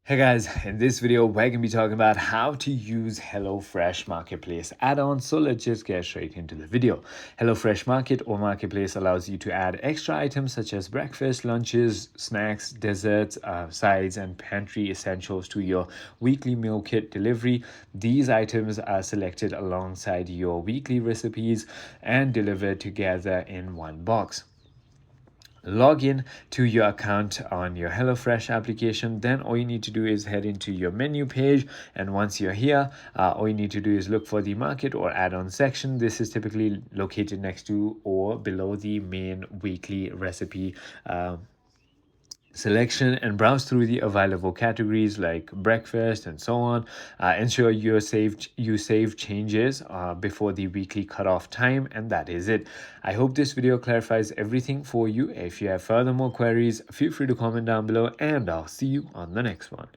Hey guys, in this video, we're going to be talking about how to use HelloFresh Marketplace add-ons. So let's just get straight into the video. HelloFresh Market or Marketplace allows you to add extra items such as breakfast, lunches, snacks, desserts, sides, and pantry essentials to your weekly meal kit delivery. These items are selected alongside your weekly recipes and delivered together in one box. Log in to your account on your HelloFresh application. Then all you need to do is head into your menu page, and once you're here, all you need to do is look for the market or add-on section. This is typically located next to or below the main weekly recipe selection, and browse through the available categories like breakfast and so on. Ensure you save changes before the weekly cutoff time, and that is it. I hope this video clarifies everything for you. If you have further more queries, feel free to comment down below, and I'll see you on the next one.